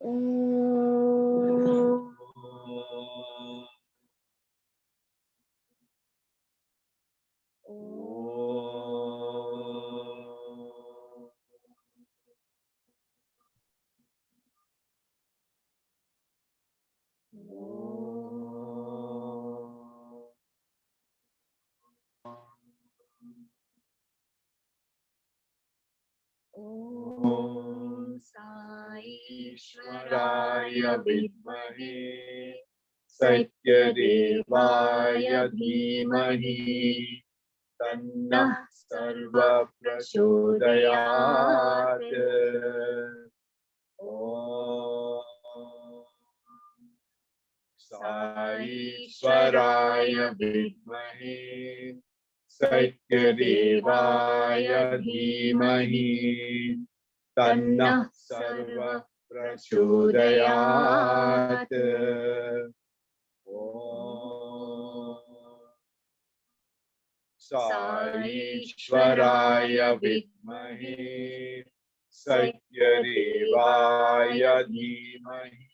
Om. Om Sai Ishwaraya Vidmahe Satyadevaya Dhimahi Tannah Sarva Prachodayat. Om Sai Ishwaraya Vidmahe Satyadevaya Dhimahi Tannah Sarva Prachodayat. Om Sai Ishwaraya Vidmahe Satyadevaya Dhimahi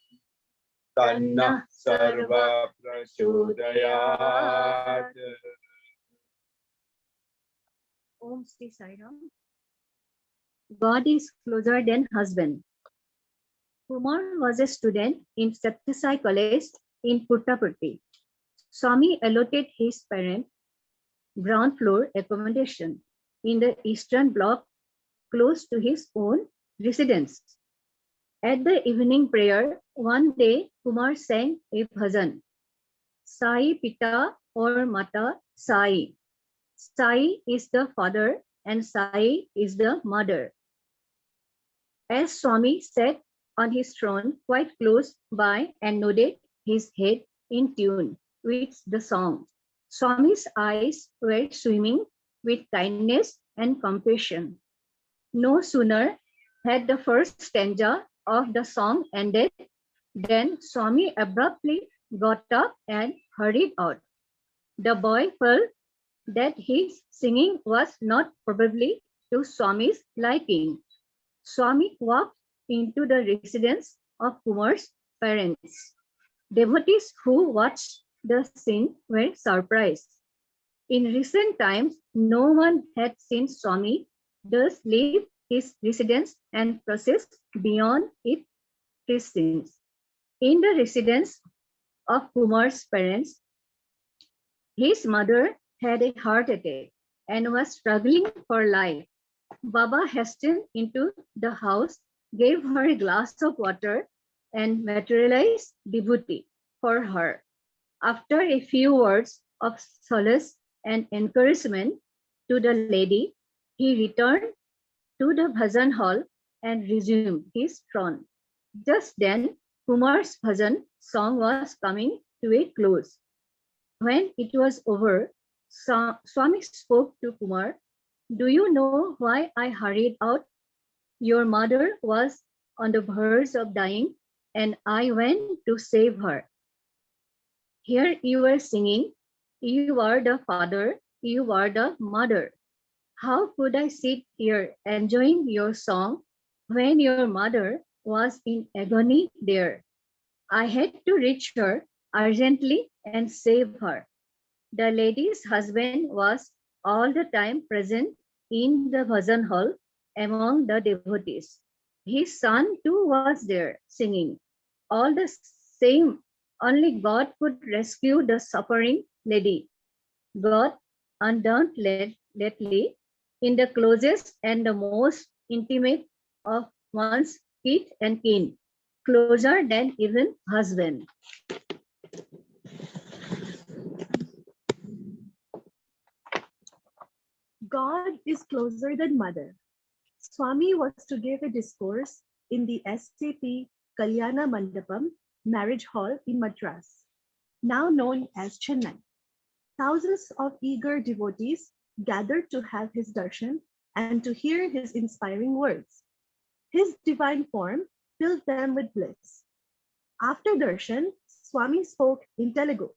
Tannah Sarva Prachodayat. Om Sri Sai Ram. God is closer than husband. Kumar was a student in Satyasai College in Puttaparthi. Swami allotted his parent ground floor accommodation in the eastern block close to his own residence. At the evening prayer, one day Kumar sang a bhajan, Sai Pita or Mata Sai. Sai is the father and Sai is the mother. As Swami sat on his throne quite close by and nodded his head in tune with the song, Swami's eyes were swimming with kindness and compassion. No sooner had the first stanza of the song ended than Swami abruptly got up and hurried out. The boy felt that his singing was not probably to Swami's liking. Swami walked into the residence of Kumar's parents. Devotees who watched the scene were surprised. In recent times, no one had seen Swami thus leave his residence and proceed beyond its precincts. In the residence of Kumar's parents, his mother had a heart attack and was struggling for life. Baba hastened into the house, gave her a glass of water, and materialized devotee for her. After a few words of solace and encouragement to the lady, he returned to the bhajan hall and resumed his throne. Just then, Kumar's bhajan song was coming to a close. When it was over, Swami spoke to Kumar. Do you know why I hurried out? Your mother was on the verge of dying and I went to save her. Here you are singing, you are the father, you are the mother. How could I sit here enjoying your song when your mother was in agony there? I had to reach her urgently and save her. The lady's husband was all the time present in the bhajan hall among the devotees. His son too was there singing. All the same, only God could rescue the suffering lady. God undoubtedly, in the closest and the most intimate of one's kith and kin, closer than even husband. God is closer than mother. Swami was to give a discourse in the SAP Kalyana Mandapam marriage hall in Madras, now known as Chennai. Thousands of eager devotees gathered to have his darshan and to hear his inspiring words. His divine form filled them with bliss. After darshan, Swami spoke in Telugu.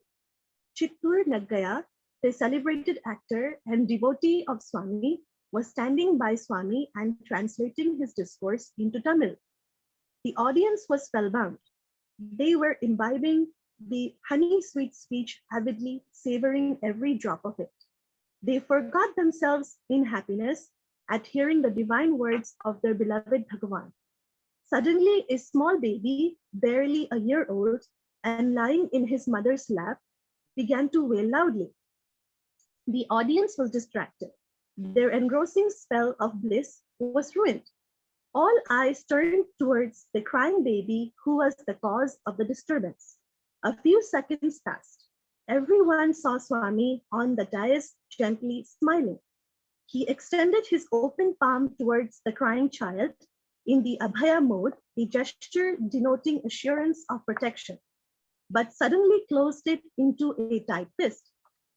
Chittur Naggaya, the celebrated actor and devotee of Swami, was standing by Swami and translating his discourse into Tamil. The audience was spellbound. They were imbibing the honey-sweet speech, avidly savoring every drop of it. They forgot themselves in happiness at hearing the divine words of their beloved Bhagavan. Suddenly, a small baby, barely a year old, and lying in his mother's lap, began to wail loudly. The audience was distracted. Their engrossing spell of bliss was ruined. All eyes turned towards the crying baby who was the cause of the disturbance. A few seconds passed. Everyone saw Swami on the dais gently smiling. He extended his open palm towards the crying child in the Abhaya mode, a gesture denoting assurance of protection, but suddenly closed it into a tight fist.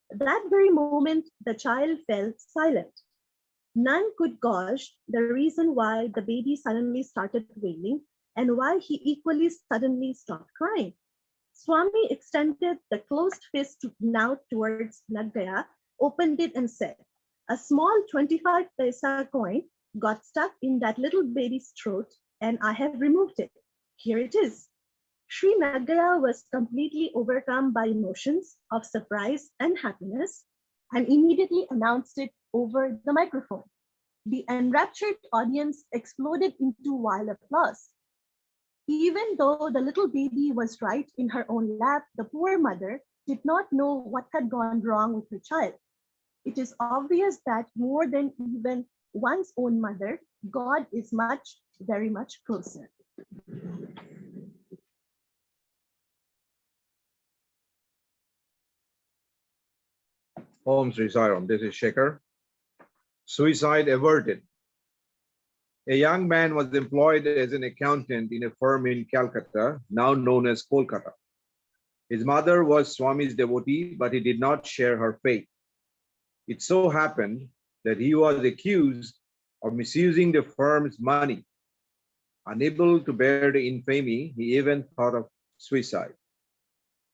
That very moment, the child fell silent. None could gauge the reason why the baby suddenly started wailing and why he equally suddenly stopped crying. Swami extended the closed fist now towards Naggaya, opened it and said, "A small 25 paisa coin got stuck in that little baby's throat and I have removed it. Here it is." Sri Naggaya was completely overcome by emotions of surprise and happiness and immediately announced it over the microphone. The enraptured audience exploded into wild applause. Even though the little baby was right in her own lap, the poor mother did not know what had gone wrong with her child. It is obvious that more than even one's own mother, God is very much closer. Om Sri Sai Ram. This is Shekhar. Suicide averted. A young man was employed as an accountant in a firm in Calcutta, now known as Kolkata. His mother was Swami's devotee, but he did not share her faith. It so happened that he was accused of misusing the firm's money. Unable to bear the infamy, he even thought of suicide.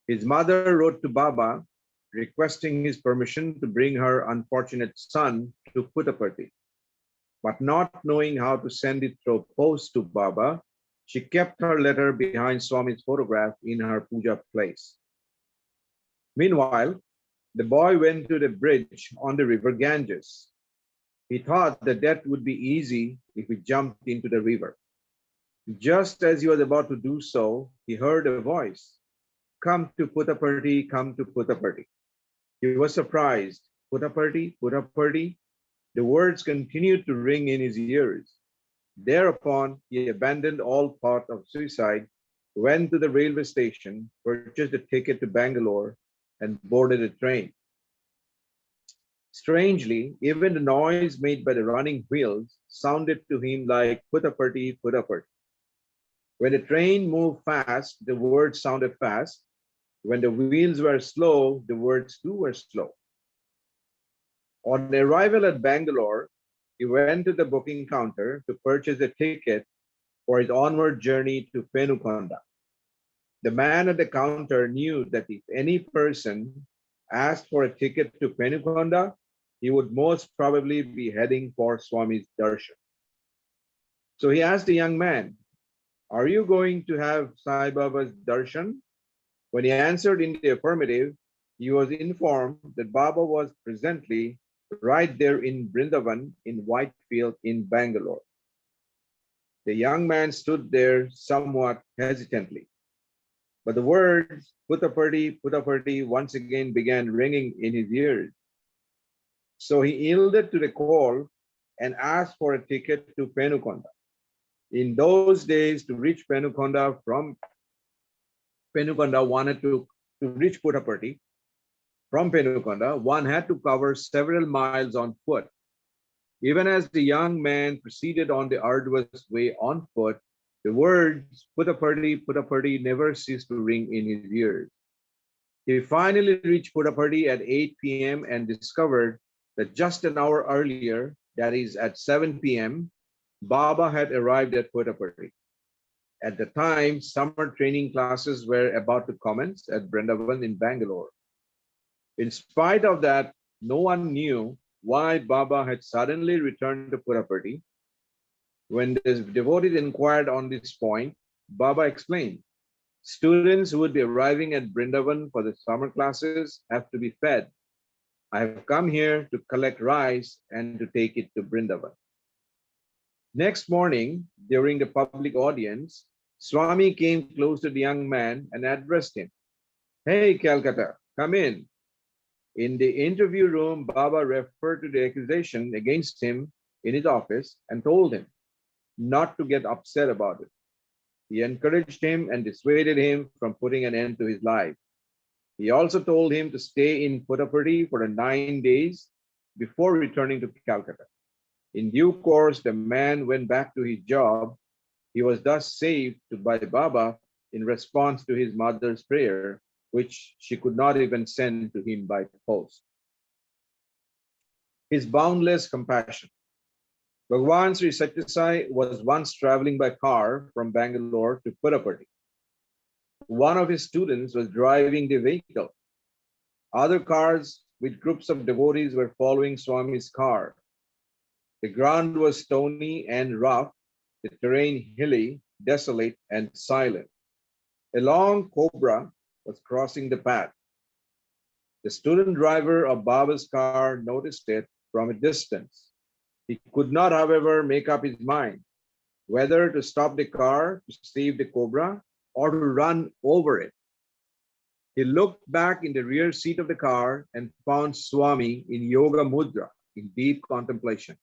His mother wrote to Baba requesting his permission to bring her unfortunate son to Puttaparthi. But not knowing how to send it through post to Baba, she kept her letter behind Swami's photograph in her puja place. Meanwhile, the boy went to the bridge on the river Ganges. He thought that that would be easy if he jumped into the river. Just as he was about to do so, he heard a voice, "Come to Puttaparthi, come to Puttaparthi." He was surprised. Puttaparthi, Puttaparthi. The words continued to ring in his ears. Thereupon, he abandoned all thought of suicide, went to the railway station, purchased a ticket to Bangalore, and boarded a train. Strangely, even the noise made by the running wheels sounded to him like Puttaparthi, Puttaparthi. When the train moved fast, the words sounded fast. When the wheels were slow, the words too were slow. On arrival at Bangalore, he went to the booking counter to purchase a ticket for his onward journey to Penukonda. The man at the counter knew that if any person asked for a ticket to Penukonda, he would most probably be heading for Swami's darshan. So he asked the young man, "Are you going to have Sai Baba's darshan?" When he answered in the affirmative, he was informed that Baba was presently right there in Vrindavan in Whitefield in Bangalore. The young man stood there somewhat hesitantly, but the words Puttaparthi, Puttaparthi once again began ringing in his ears. So he yielded to the call and asked for a ticket to Penukonda. In those days, to reach Penukonda from Penukonda, to reach Puttaparthi from Penukonda, one had to cover several miles on foot. Even as the young man proceeded on the arduous way on foot, the words Puttaparthi, Puttaparthi never ceased to ring in his ears. He finally reached Puttaparthi at 8 p.m. and discovered that just an hour earlier, that is at 7 p.m., Baba had arrived at Puttaparthi. At the time, summer training classes were about to commence at Vrindavan in Bangalore. In spite of that, no one knew why Baba had suddenly returned to Puttaparthi. When the devotees inquired on this point, Baba explained, students who would be arriving at Brindavan for the summer classes have to be fed. I have come here to collect rice and to take it to Brindavan. Next morning, during the public audience, Swami came close to the young man and addressed him. Hey, Calcutta, come in. In the interview room, Baba referred to the accusation against him in his office and told him not to get upset about it. He encouraged him and dissuaded him from putting an end to his life. He also told him to stay in Puttaparthi for 9 days before returning to Calcutta. In due course, the man went back to his job. He was thus saved by Baba in response to his mother's prayer, which she could not even send to him by post. His boundless compassion. Bhagwan Sri Satya Sai was once traveling by car from Bangalore to Puttaparthi. One of his students was driving the vehicle. Other cars with groups of devotees were following Swami's car. The ground was stony and rough, the terrain hilly, desolate, and silent. A long cobra was crossing the path. The student driver of Baba's car noticed it from a distance. He could not, however, make up his mind whether to stop the car to save the cobra or to run over it. He looked back in the rear seat of the car and found Swami in yoga mudra, in deep contemplation.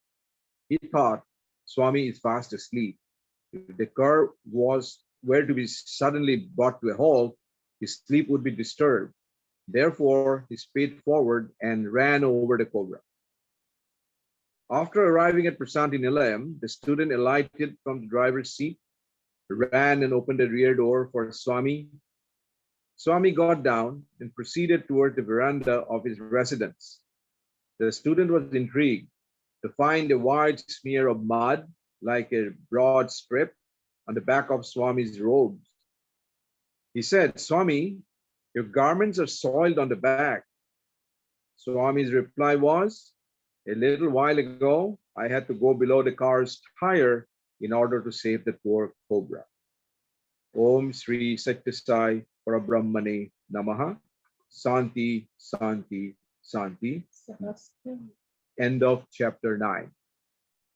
He thought, Swami is fast asleep. If the car were to be suddenly brought to a halt, his sleep would be disturbed. Therefore, he sped forward and ran over the cobra. After arriving at Prasanthi Nilayam, the student alighted from the driver's seat, ran and opened the rear door for Swami. Swami got down and proceeded toward the veranda of his residence. The student was intrigued to find a wide smear of mud, like a broad strip, on the back of Swami's robes. He said, Swami, your garments are soiled on the back. Swami's reply was, a little while ago, I had to go below the car's tire in order to save the poor cobra. Om Sri Satya Sai Parabrahmane Namaha. Santi, Santi, Santi. End of chapter 9.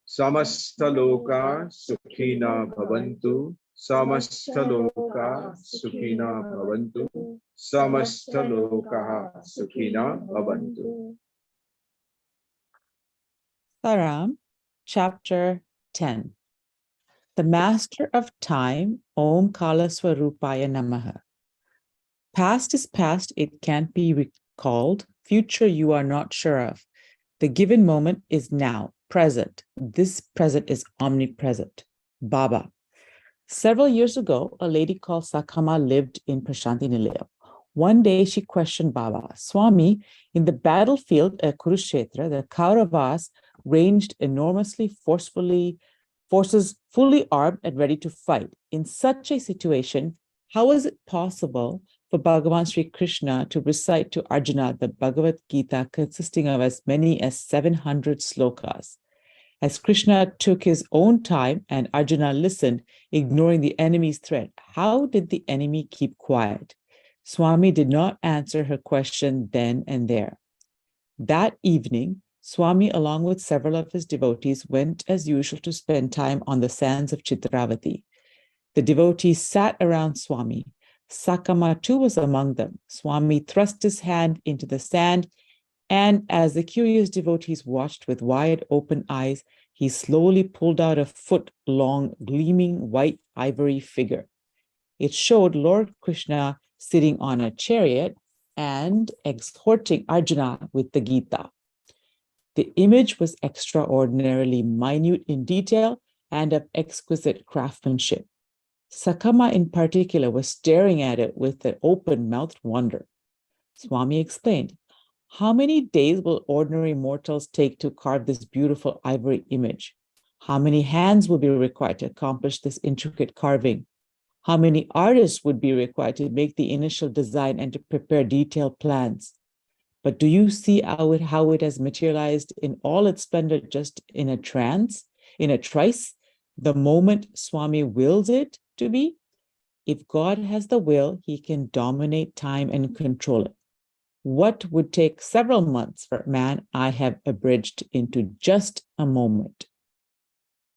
Samasta loka sukhina bhavantu. Samasta loka sukhina bhavantu. Samasta loka sukhina bhavantu. Saram, chapter 10. The Master of Time, Om Kala Swarupaya Namaha. Past is past, it can't be recalled. Future you are not sure of. The given moment is now, present. This present is omnipresent. Baba. Several years ago, a lady called Sakama lived in Prasanthi Nilayam. One day she questioned Baba, Swami, in the battlefield at Kurukshetra, the Kauravas ranged enormously forces fully armed and ready to fight. In such a situation, how is it possible for Bhagavan Sri Krishna to recite to Arjuna the Bhagavad Gita consisting of as many as 700 slokas? As Krishna took his own time and Arjuna listened, ignoring the enemy's threat, how did the enemy keep quiet? Swami did not answer her question then and there. That evening, Swami, along with several of his devotees, went as usual to spend time on the sands of Chitravati. The devotees sat around Swami. Sakama too was among them. Swami thrust his hand into the sand, and as the curious devotees watched with wide open eyes, he slowly pulled out a foot-long, gleaming white ivory figure. It showed Lord Krishna sitting on a chariot and exhorting Arjuna with the Gita. The image was extraordinarily minute in detail and of exquisite craftsmanship. Sakama in particular was staring at it with an open-mouthed wonder. Swami explained, how many days will ordinary mortals take to carve this beautiful ivory image? How many hands will be required to accomplish this intricate carving? How many artists would be required to make the initial design and to prepare detailed plans? But do you see how it has materialized in all its splendor just in a trice, the moment Swami wills it to be? If God has the will, he can dominate time and control it. What would take several months for man, I have abridged into just a moment.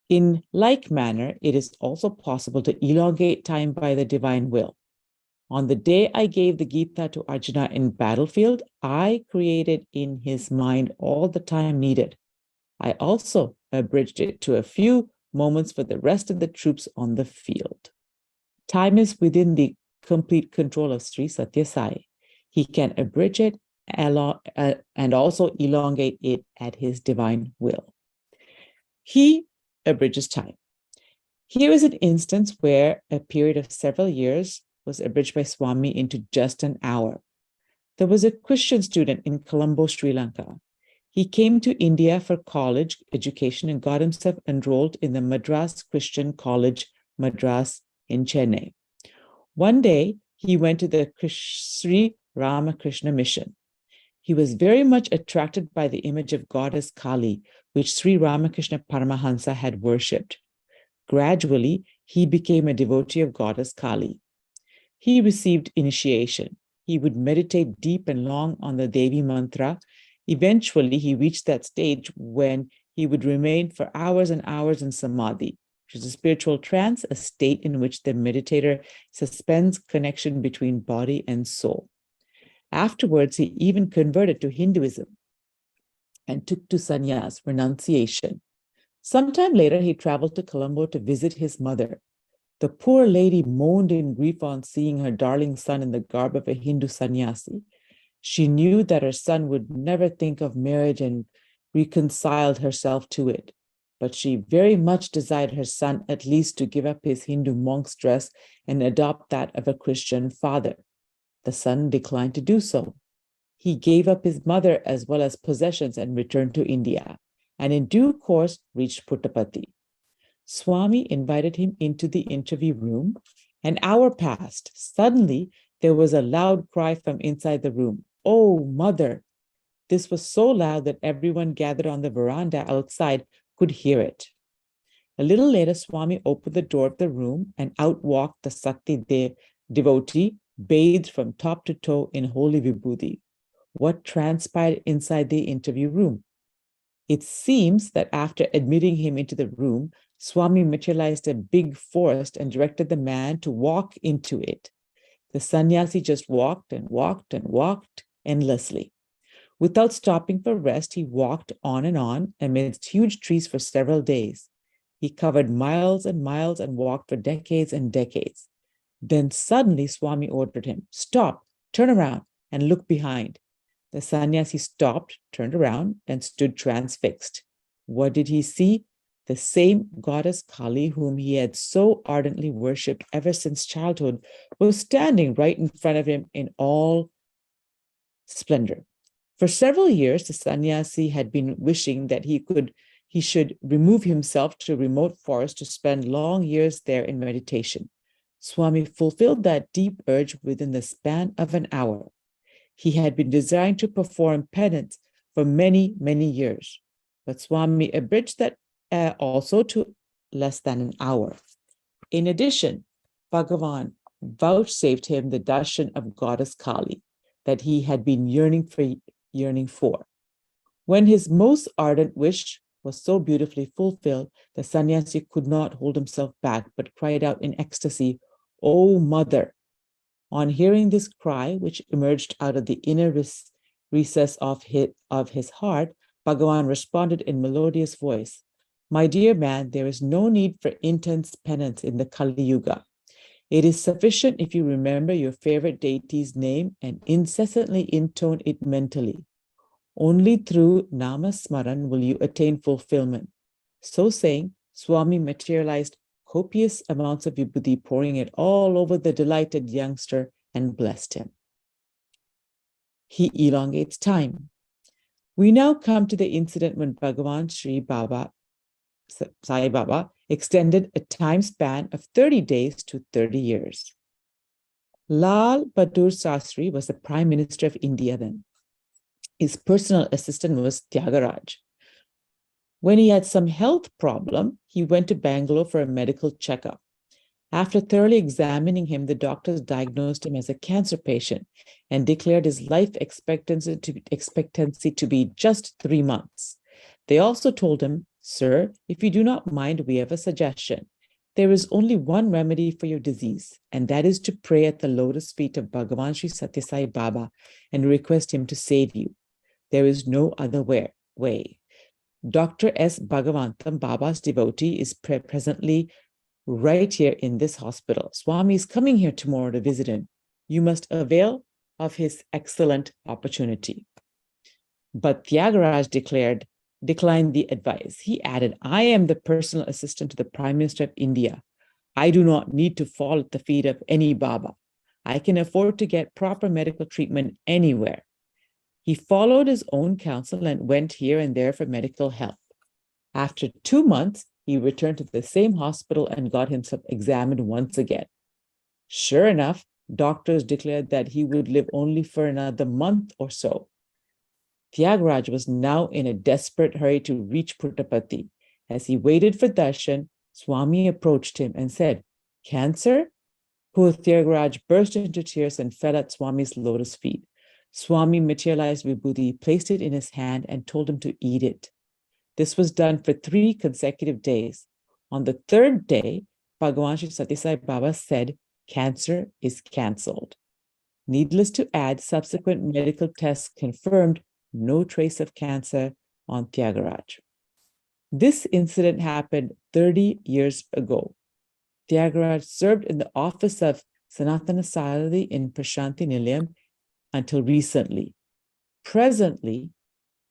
In like manner, it is also possible to elongate time by the divine will. On the day I gave the Gita to Arjuna in battlefield, I created in his mind all the time needed. I also abridged it to a few moments for the rest of the troops on the field. Time is within the complete control of Sri Satya Sai. He can abridge it and also elongate it at his divine will. He abridges time. Here is an instance where a period of several years was abridged by Swami into just an hour. There was a Christian student in Colombo, Sri Lanka. He came to India for college education and got himself enrolled in the Madras Christian College, Madras in Chennai. One day, he went to the Sri Ramakrishna mission. He was very much attracted by the image of goddess Kali, which Sri Ramakrishna Paramahansa had worshipped. Gradually, he became a devotee of goddess Kali. He received initiation. He would meditate deep and long on the Devi mantra. Eventually, he reached that stage when he would remain for hours and hours in samadhi, which is a spiritual trance, a state in which the meditator suspends connection between body and soul. Afterwards, he even converted to Hinduism and took to sannyas, renunciation. Sometime later, he traveled to Colombo to visit his mother. The poor lady moaned in grief on seeing her darling son in the garb of a Hindu sannyasi. She knew that her son would never think of marriage and reconciled herself to it. But she very much desired her son at least to give up his Hindu monk's dress and adopt that of a Christian father. The son declined to do so. He gave up his mother as well as possessions and returned to India, and in due course reached Puttaparthi. Swami invited him into the interview room. An hour passed. Suddenly, there was a loud cry from inside the room. "Oh, mother!" This was so loud that everyone gathered on the veranda outside could hear it. A little later, Swami opened the door of the room and out walked the Sakti devotee, bathed from top to toe in holy vibhuti. What transpired inside the interview room? It seems that after admitting him into the room, Swami materialized a big forest and directed the man to walk into it. The sannyasi just walked and walked and walked endlessly. Without stopping for rest, he walked on amidst huge trees for several days. He covered miles and miles and walked for decades and decades. Then suddenly Swami ordered him, "Stop, turn around and look behind." The sannyasi stopped, turned around, and stood transfixed. What did he see? The same goddess Kali, whom he had so ardently worshipped ever since childhood, was standing right in front of him in all splendor. For several years, the sannyasi had been wishing that he should remove himself to a remote forest to spend long years there in meditation. Swami fulfilled that deep urge within the span of an hour. He had been desiring to perform penance for many, many years, but Swami abridged that also to less than an hour. In addition, Bhagavan vouchsafed him the darshan of goddess Kali that he had been yearning for. When his most ardent wish was so beautifully fulfilled, the sannyasi could not hold himself back, but cried out in ecstasy, "Oh, mother!" On hearing this cry, which emerged out of the inner recess of his heart, Bhagavan responded in melodious voice, "My dear man, there is no need for intense penance in the Kali Yuga. It is sufficient if you remember your favorite deity's name and incessantly intone it mentally. Only through Nama Smaran will you attain fulfillment." So saying, Swami materialized copious amounts of vibhuti, pouring it all over the delighted youngster and blessed him. He elongates time. We now come to the incident when Bhagavan Sai Baba extended a time span of 30 days to 30 years. Lal Bahadur Shastri was the Prime Minister of India then. His personal assistant was Tyagaraj. When he had some health problem, he went to Bangalore for a medical checkup. After thoroughly examining him, the doctors diagnosed him as a cancer patient and declared his life expectancy to be just 3 months. They also told him, "Sir, if you do not mind, we have a suggestion. There is only one remedy for your disease, and that is to pray at the lotus feet of Bhagavan Sri Satya Sai Baba and request him to save you. There is no other way." Dr. S. Bhagavantam, Baba's devotee, is presently right here in this hospital. Swami is coming here tomorrow to visit him. You must avail of his excellent opportunity. But Tyagaraj declined the advice. He added, "I am the personal assistant to the Prime Minister of India. I do not need to fall at the feet of any Baba. I can afford to get proper medical treatment anywhere." He followed his own counsel and went here and there for medical help. After 2 months, he returned to the same hospital and got himself examined once again. Sure enough, doctors declared that he would live only for another month or so. Tyagaraj was now in a desperate hurry to reach Puttaparthi. As he waited for darshan, Swami approached him and said, "Cancer?" Poor Tyagaraj burst into tears and fell at Swami's lotus feet. Swami materialized vibhuti, placed it in his hand, and told him to eat it. This was done for 3 consecutive days. On the 3rd day, Bhagavan Sri Satya Sai Baba said, "Cancer is cancelled." Needless to add, subsequent medical tests confirmed no trace of cancer on Tyagaraj. This incident happened 30 years ago. Tyagaraj served in the office of Sanatana Sarathi in Prashanti Nilayam until recently. Presently,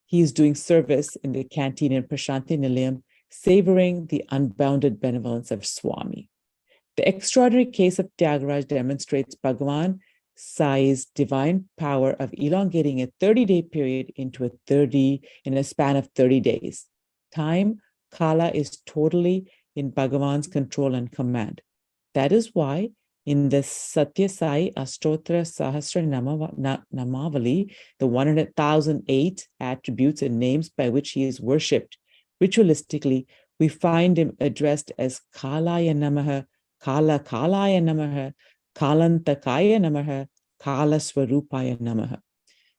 he is doing service in the canteen in Prashanti Nilayam, savoring the unbounded benevolence of Swami. The extraordinary case of Tyagaraj demonstrates Bhagavan Sai's divine power of elongating a 30-day period into in a span of 30 days. Time, Kala, is totally in Bhagavan's control and command. That is why in the Satya Sai Astotra Sahasra Namavali, the 100,008 attributes and names by which he is worshipped, ritualistically, we find him addressed as Kalaya Namaha, Kala Kalaya Namaha, Kalantakaya Namaha, Kala Swarupaya Namaha.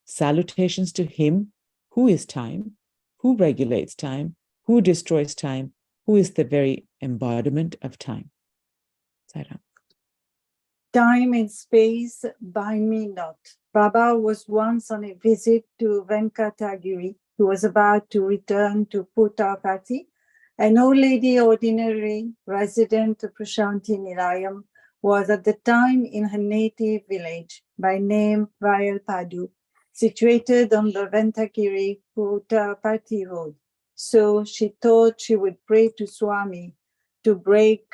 Salutations to him who is time, who regulates time, who destroys time, who is the very embodiment of time. Sairam. Time and space bind me not. Baba was once on a visit to Venkatagiri. He was about to return to Puttaparthi. An old lady, ordinary resident of Prashanti Nilayam, was at the time in her native village, by name Vayalpadu, situated on the Venkatagiri Puttaparthi road. So she thought she would pray to Swami to break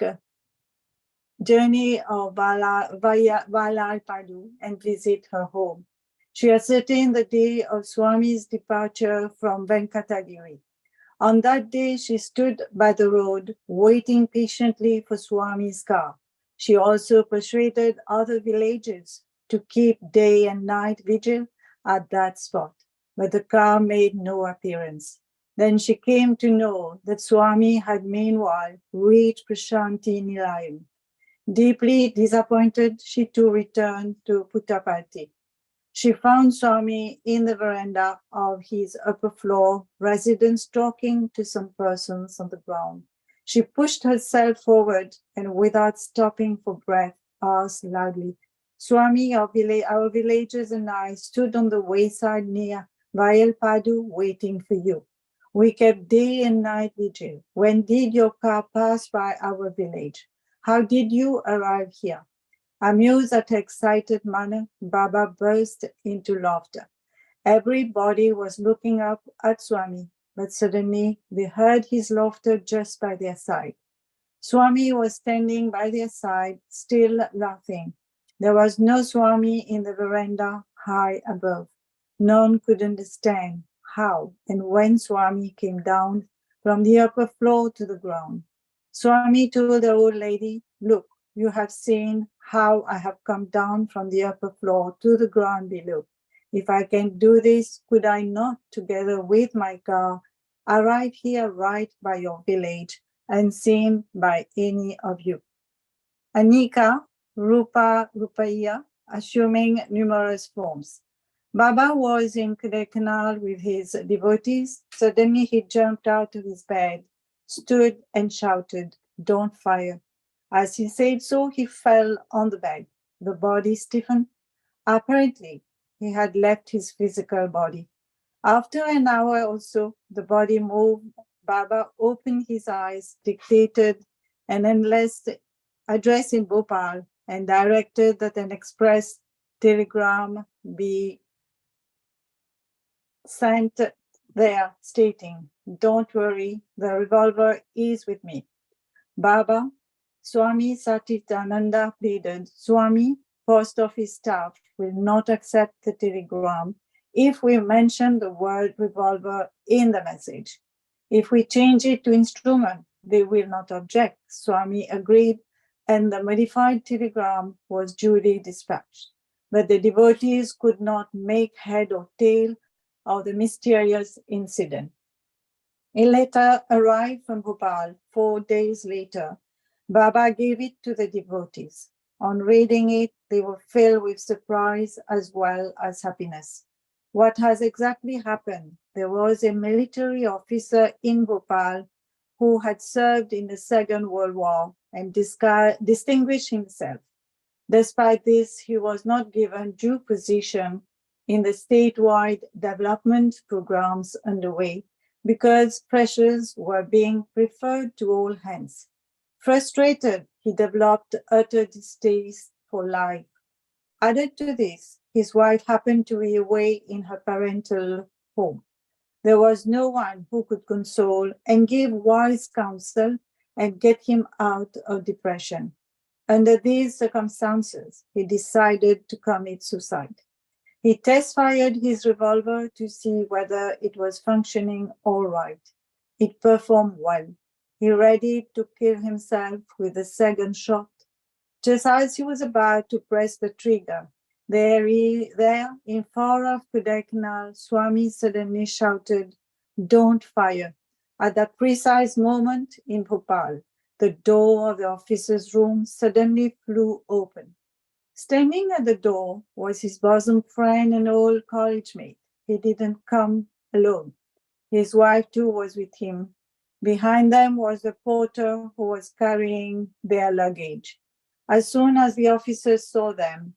journey of Valalpadu and visit her home. She ascertained the day of Swami's departure from Venkatagiri. On that day, she stood by the road, waiting patiently for Swami's car. She also persuaded other villagers to keep day and night vigil at that spot, but the car made no appearance. Then she came to know that Swami had meanwhile reached Prashanti Nilayam. Deeply disappointed, she too returned to Puttaparthi. She found Swami in the veranda of his upper floor residence talking to some persons on the ground. She pushed herself forward and without stopping for breath, asked loudly, "Swami, our villagers and I stood on the wayside near Vayalpadu waiting for you. We kept day and night vigil. When did your car pass by our village? How did you arrive here?" Amused at her excited manner, Baba burst into laughter. Everybody was looking up at Swami, but suddenly they heard his laughter just by their side. Swami was standing by their side, still laughing. There was no Swami in the veranda high above. None could understand how and when Swami came down from the upper floor to the ground. Swami told the old lady, "Look, you have seen how I have come down from the upper floor to the ground below. If I can do this, could I not, together with my car, arrive here right by your village, unseen by any of you?" Aneka, Roopa, Roopaya, assuming numerous forms. Baba was in Kodaikanal with his devotees. Suddenly he jumped out of his bed, stood and shouted, "Don't fire." As he said so, he fell on the bed. The body stiffened. Apparently, he had left his physical body. After an hour or so, the body moved. Baba opened his eyes, dictated an endless address in Bhopal, and directed that an express telegram be sent there stating, "Don't worry, the revolver is with me." Baba, Swami Satitananda pleaded, "Swami, post office staff will not accept the telegram if we mention the word revolver in the message. If we change it to instrument, they will not object." Swami agreed, and the modified telegram was duly dispatched. But the devotees could not make head or tail of the mysterious incident. A letter arrived from Bhopal 4 days later. Baba gave it to the devotees. On reading it, they were filled with surprise as well as happiness. What has exactly happened? There was a military officer in Bhopal who had served in the Second World War and distinguished himself. Despite this, he was not given due position in the statewide development programs underway because pressures were being preferred to all hands. Frustrated, he developed utter distaste for life. Added to this, his wife happened to be away in her parental home. There was no one who could console and give wise counsel and get him out of depression. Under these circumstances, he decided to commit suicide. He test-fired his revolver to see whether it was functioning all right. It performed well. He readied to kill himself with the second shot. Just as he was about to press the trigger, there in far off Kodaikanal, Swami suddenly shouted, "Don't fire." At that precise moment in Bhopal, the door of the officer's room suddenly flew open. Standing at the door was his bosom friend and old college mate. He didn't come alone. His wife too was with him. Behind them was the porter who was carrying their luggage. As soon as the officer saw them,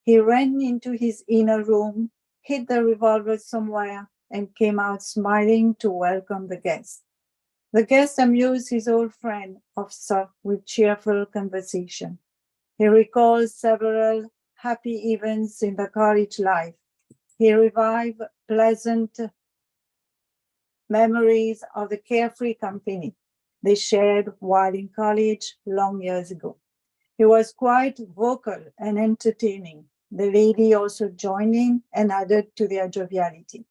he ran into his inner room, hid the revolver somewhere, and came out smiling to welcome the guest. The guest amused his old friend, officer, with cheerful conversation. He recalled several happy events in the college life. He revived pleasant memories of the carefree company they shared while in college long years ago. He was quite vocal and entertaining. The lady also joined in and added to their joviality.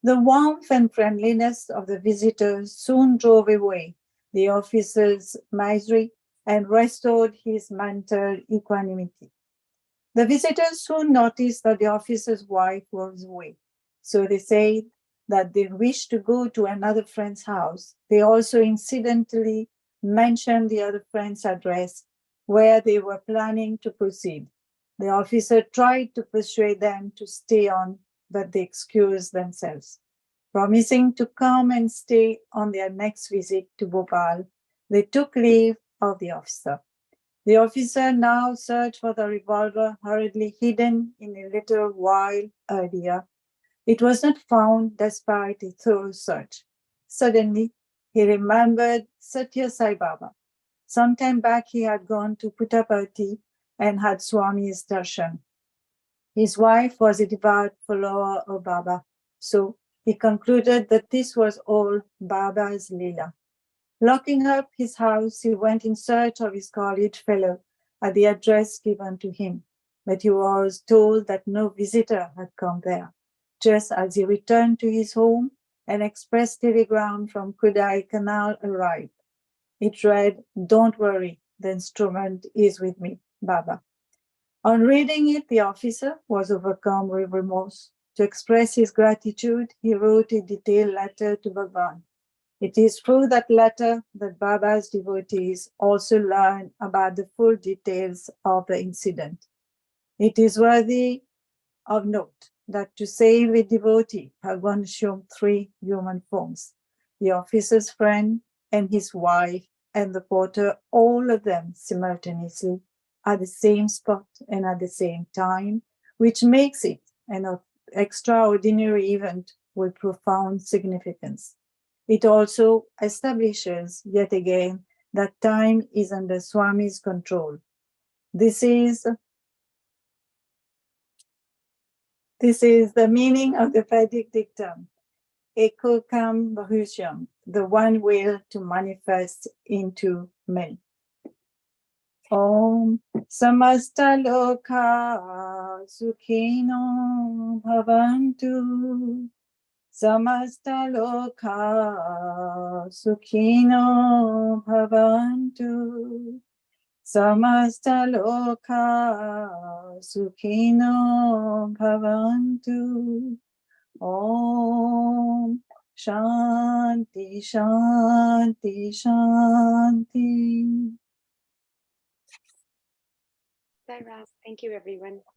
The warmth and friendliness of the visitors soon drove away the officer's misery and restored his mental equanimity. The visitors soon noticed that the officer's wife was away, so they said that they wished to go to another friend's house. They also incidentally mentioned the other friend's address where they were planning to proceed. The officer tried to persuade them to stay on, but they excused themselves. Promising to come and stay on their next visit to Bhopal, they took leave of the officer. The officer now searched for the revolver hurriedly hidden in a little while earlier. It was not found despite a thorough search. Suddenly, he remembered Satya Sai Baba. Some time back, he had gone to Puttaparthi and had Swami's darshan. His wife was a devout follower of Baba, so he concluded that this was all Baba's Leela. Locking up his house, he went in search of his college fellow at the address given to him, but he was told that no visitor had come there. Just as he returned to his home, an express telegram from Kodaikanal arrived. It read, "Don't worry, the instrument is with me, Baba." On reading it, the officer was overcome with remorse. To express his gratitude, he wrote a detailed letter to Bhagwan. It is through that letter that Baba's devotees also learn about the full details of the incident. It is worthy of note that to save a devotee, Bhagwan assumed 3 human forms: the officer's friend and his wife and the porter, all of them simultaneously at the same spot and at the same time, which makes it an extraordinary event with profound significance. It also establishes yet again that time is under Swami's control. This is the meaning of the Vedic dictum, Ekokam Bhushyam, the one will to manifest into many. Om Samasta Loka Sukhino Bhavantu. Samasta Loka Sukhino Bhavantu. Samasta Loka Sukhino Bhavantu. Om Shanti Shanti Shanti. Sarah, thank you everyone.